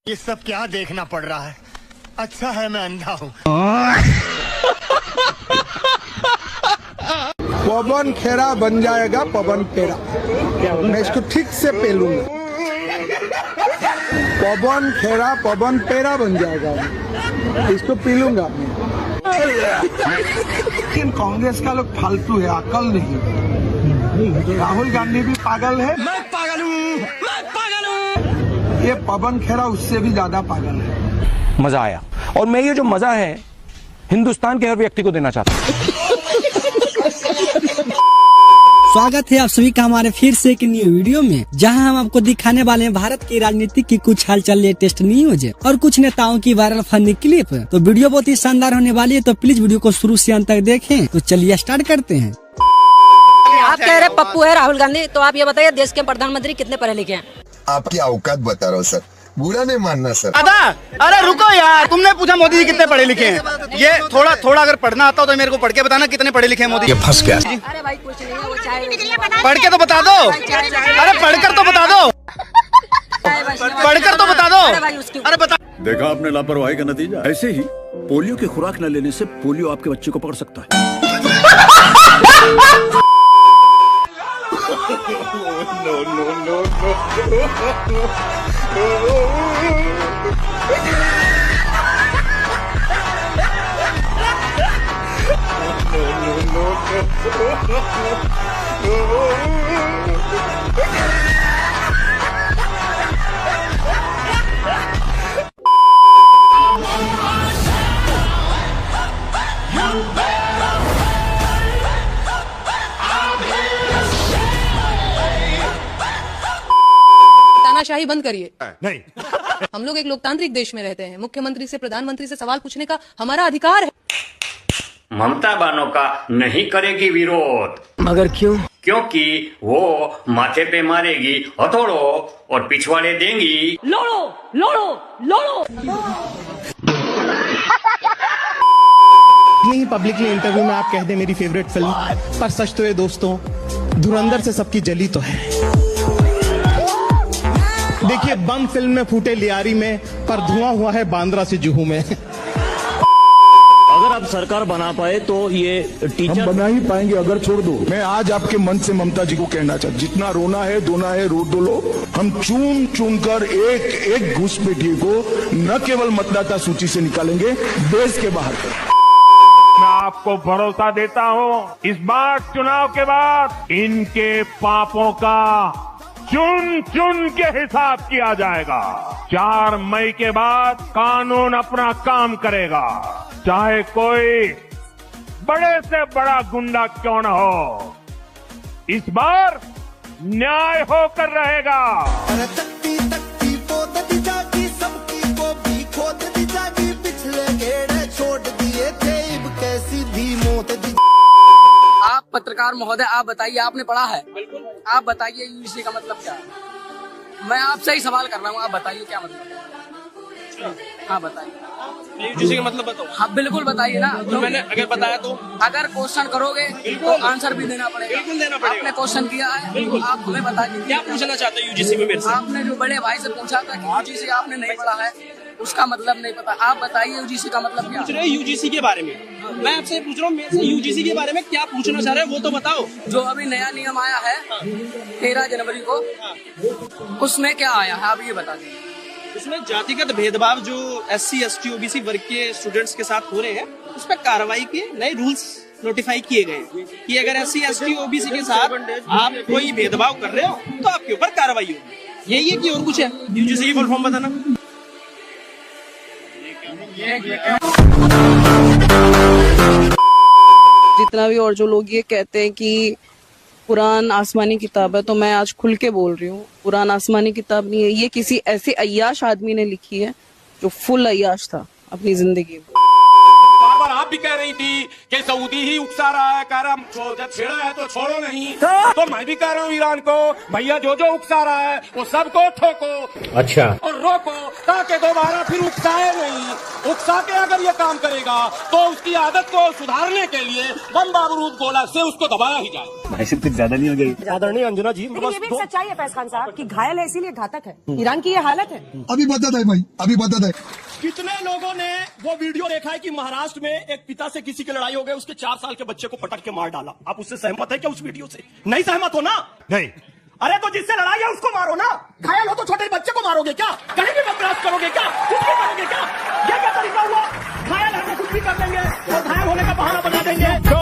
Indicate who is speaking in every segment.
Speaker 1: ये सब क्या देखना पड़ रहा है? अच्छा है मैं अंधा हूँ।
Speaker 2: पवन खेरा बन जाएगा पवन खेरा। मैं इसको ठीक से पेलूंगा। पवन खेरा पवन पेरा बन जाएगा। इसको पीलूंगा। लेकिन कांग्रेस का लोग फालतू है, अकल नहीं। राहुल गांधी भी पागल है।
Speaker 1: मैं पागल हूँ, मैं पागल हूँ।
Speaker 2: ये पवन खेरा उससे भी ज्यादा पागल है।
Speaker 3: मजा आया और मैं ये जो मजा है हिंदुस्तान के हर व्यक्ति को देना चाहता हूँ।
Speaker 4: स्वागत है आप सभी का हमारे फिर से एक न्यू वीडियो में, जहां हम आपको दिखाने वाले हैं भारत की राजनीति की कुछ हालचाल, लेटेस्ट न्यूज और कुछ नेताओं की वायरल फनी क्लिप। तो वीडियो बहुत ही शानदार होने वाली है, तो प्लीज वीडियो को शुरू से अंत तक देखें। तो चलिए स्टार्ट करते हैं।
Speaker 5: आप कह रहे पप्पू है राहुल गांधी, तो आप ये बताइए देश के प्रधानमंत्री कितने पढ़े लिखे हैं?
Speaker 6: आपकी औकात बता रहा हूँ सर, बुरा नहीं मानना सर।
Speaker 1: अरे रुको यार, तुमने पूछा मोदी जी कितने पढ़े लिखे हैं। ये थोड़ा अगर पढ़ना आता हो तो मेरे को पढ़ के बताना कितने पढ़े लिखे हैं मोदी।
Speaker 6: ये फंस गया।
Speaker 5: अरे भाई कुछ नहीं है, वो चाहे
Speaker 1: पढ़ के तो बता दो। अरे पढ़कर तो बता दो। पढ़कर तो बता दो। अरे बता।
Speaker 7: देखा आपने लापरवाही का नतीजा। ऐसे ही पोलियो की खुराक न लेने से पोलियो आपके बच्चे को पकड़ सकता है।
Speaker 8: तानाशाही बंद करिए।
Speaker 1: नहीं,
Speaker 8: हम लोग एक लोकतांत्रिक देश में रहते हैं। मुख्यमंत्री से प्रधानमंत्री से सवाल पूछने का हमारा अधिकार है।
Speaker 9: ममता बानो का नहीं करेगी विरोध।
Speaker 4: मगर क्यों?
Speaker 9: क्योंकि वो माथे पे मारेगी हथौड़ो और पिछवाड़े देंगी लोड़ो लोड़ो लोड़ो।
Speaker 10: यही पब्लिकली इंटरव्यू में आप कह दे मेरी फेवरेट फिल्म, पर सच तो ये दोस्तों धुरंधर से सबकी जली तो है। देखिए बम फिल्म में फूटे लियारी में, पर धुआं हुआ है बांद्रा से जुहू में।
Speaker 11: अगर आप सरकार बना पाए तो ये टीचर
Speaker 2: हम बना ही पाएंगे अगर छोड़ दो। मैं आज आपके मन से ममता जी को कहना चाहता, जितना रोना है धोना है रो दो लो। हम चुन चुन कर एक एक घुसपैठिए को न केवल मतदाता सूची से निकालेंगे, देश के बाहर कर।
Speaker 12: मैं आपको भरोसा देता हूं, इस बार चुनाव के बाद इनके पापों का चुन चुन के हिसाब किया जाएगा। 4 मई के बाद कानून अपना काम करेगा, चाहे कोई बड़े से बड़ा गुंडा क्यों न हो। इस बार न्याय होकर रहेगा।
Speaker 5: आप पत्रकार महोदय, आप बताइए, आपने पढ़ा है? बिल्कुल। आप बताइए यूजीसी का मतलब क्या है? मैं आपसे ही सवाल कर रहा हूँ, आप बताइए क्या मतलब है? हाँ बताइए।
Speaker 11: यूजीसी का मतलब बताओ।
Speaker 5: हाँ बिल्कुल बताइए ना।
Speaker 11: तो मैंने अगर बताया तो
Speaker 5: अगर क्वेश्चन करोगे तो आंसर भी देना पड़ेगा।
Speaker 11: बिल्कुल देना पड़ेगा।
Speaker 5: आपने क्वेश्चन किया है, बिल्कुल आप हमें बताइए
Speaker 11: क्या पूछना चाहते हैं यूजीसी में मेरे से?
Speaker 5: आपने जो बड़े भाई से पूछा था कि यूजीसी आपने नहीं पढ़ा है, उसका मतलब नहीं पता। आप बताइए यूजीसी का मतलब क्या?
Speaker 11: पूछ रहे यूजीसी के बारे में। मैं आपसे पूछ रहा हूँ, मेरे से यूजीसी के बारे में क्या पूछना चाह रहे हैं वो तो बताओ।
Speaker 5: जो अभी नया नियम आया है 13 जनवरी को, उसमें क्या आया है आप ये बता दीजिए।
Speaker 11: उसमें जातिगत भेदभाव जो SC ST OBC वर्ग के स्टूडेंट्स के साथ हो रहे हैं, उस पर कार्रवाई के नए रूल्स नोटिफाई किए गए कि अगर SC ST OBC के साथ आप कोई भेदभाव कर रहे हो तो आपके ऊपर कार्रवाई होगी। यही है कि और कुछ है? यूजीसी की फुल फॉर्म बताना।
Speaker 8: जितना भी और जो लोग ये कहते हैं कि कुरान आसमानी किताब है, तो मैं आज खुल के बोल रही हूँ, कुरान आसमानी किताब नहीं है। ये किसी ऐसे अय्याश आदमी ने लिखी है जो फुल अय्याश था अपनी जिंदगी में।
Speaker 13: पर आप भी कह रही थी कि सऊदी ही उकसा रहा है, कह रहा जब छेड़ा है तो छोड़ो नहीं। तो मैं भी कह रहा हूँ ईरान को, भैया जो जो उकसा रहा है वो सबको ठोको, अच्छा, और रोको, ताकि दोबारा फिर उकसाए नहीं। उकसा के अगर ये काम करेगा तो उसकी आदत को सुधारने के लिए बम बारूद गोला से उसको दबाया ही जाए।
Speaker 14: भाई सिर्फ ज्यादा नहीं हो गई
Speaker 13: आदरणीय अंजना जी,
Speaker 15: ये भी सच्चाई है फैज खान साहब कि घायल है इसीलिए घातक है। ईरान की ये हालत है।
Speaker 2: अभी बदत है भाई, अभी बदत है।
Speaker 13: कितने लोगों ने वो वीडियो देखा है कि महाराष्ट्र में एक पिता से किसी की लड़ाई हो गई, उसके 4 साल के बच्चे को पटक के मार डाला। आप उससे सहमत है क्या? उस वीडियो से नहीं सहमत हो ना? नहीं। अरे तो जिससे लड़ाई है उसको मारो ना। घायल हो तो छोटे बच्चे को मारोगे क्या? कहीं भी बर्दाश्त करोगे क्या? कुछ भी करोगे क्या? ये क्या तरीका हुआ? घायल है तो कुछ भी कर देंगे और घायल होने का बहाना बना देंगे।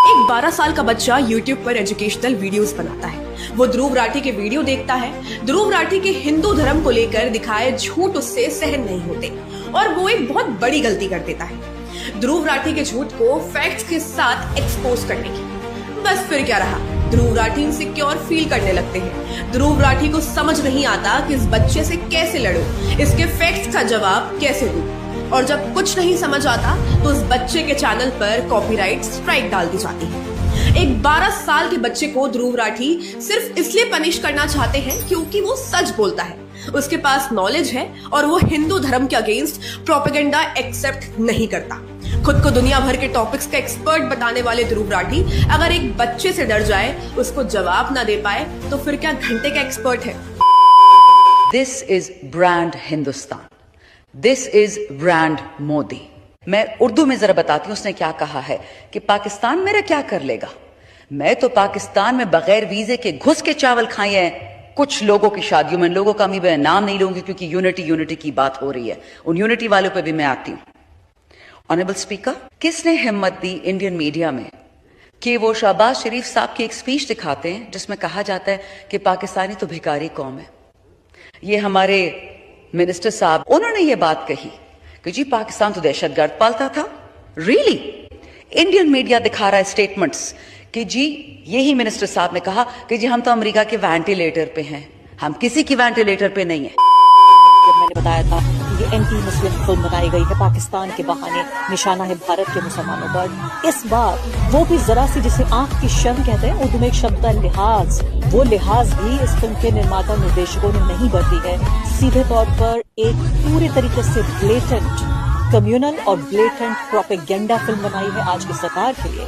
Speaker 15: एक 12 साल का बच्चा YouTube पर एजुकेशनल वीडियोस बनाता है। वो ध्रुव राठी के वीडियो देखता है। ध्रुव राठी के हिंदू धर्म को लेकर दिखाए झूठ उससे सहन नहीं होते और वो एक बहुत बड़ी गलती कर देता है, ध्रुव राठी के झूठ को फैक्ट्स के साथ एक्सपोज करने की। बस फिर क्या रहा, ध्रुव राठी इनसिक्योर फील करने लगते हैं। ध्रुव राठी को समझ नहीं आता कि इस बच्चे से कैसे लड़ूं, इसके फैक्ट्स का जवाब कैसे दूं। और जब कुछ नहीं समझ आता तो उस बच्चे के चैनल पर कॉपीराइट स्ट्राइक डाल दी जाती है। एक 12 साल के बच्चे को ध्रुव राठी सिर्फ इसलिए पनिश करना चाहते हैं क्योंकि वो सच बोलता है, उसके पास नॉलेज है और वो हिंदू धर्म के अगेंस्ट प्रोपेगेंडा एक्सेप्ट नहीं करता। खुद को दुनिया भर के टॉपिक्स का एक्सपर्ट बताने वाले ध्रुव राठी अगर एक बच्चे से डर जाए, उसको जवाब ना दे पाए, तो फिर क्या घंटे का एक्सपर्ट है।
Speaker 16: This is brand Hindustan, this is brand Modi. मैं उर्दू में जरा बताती हूँ उसने क्या कहा है कि पाकिस्तान मेरा क्या कर लेगा। मैं तो पाकिस्तान में बगैर वीजे के घुस के चावल खाए हैं कुछ लोगों की शादियों में। लोगों का मैं नाम नहीं लूंगी क्योंकि यूनिटी की बात हो रही है, उन यूनिटी वालों पे भी मैं आती हूँ। ऑनरेबल स्पीकर, किसने हिम्मत दी इंडियन मीडिया में कि वो शहबाज शरीफ साहब की एक स्पीच दिखाते हैं जिसमें कहा जाता है कि पाकिस्तानी तो भिखारी कौम है। ये हमारे मिनिस्टर साहब, उन्होंने ये बात कही कि जी पाकिस्तान तो दहशतगर्द पालता था। रियली? इंडियन मीडिया दिखा रहा है स्टेटमेंट्स कि जी यही मिनिस्टर साहब ने कहा कि जी हम तो अमेरिका के वेंटिलेटर पे हैं, हम किसी की वेंटिलेटर पे नहीं है।
Speaker 17: जब मैंने बताया था कि ये एंटी मुस्लिम फिल्म बनाई गई है पाकिस्तान के बहाने, निशाना है भारत के मुसलमानों पर, इस बार वो भी जरा सी जिसे आंख की शर्म कहते हैं, उर्दू में एक शब्द है लिहाज, वो लिहाज भी इस फिल्म के निर्माता निर्देशकों ने नहीं बरती है। सीधे तौर पर एक पूरे तरीके से ब्लेटेंट कम्युनल और ब्लेटेंट प्रोपेगेंडा फिल्म बनाई है आज की सरकार के लिए।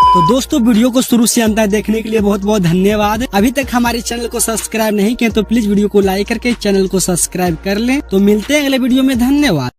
Speaker 4: तो दोस्तों वीडियो को शुरू से अंत तक देखने के लिए बहुत बहुत धन्यवाद। अभी तक हमारे चैनल को सब्सक्राइब नहीं किए तो प्लीज वीडियो को लाइक करके चैनल को सब्सक्राइब कर लें। तो मिलते हैं अगले वीडियो में, धन्यवाद।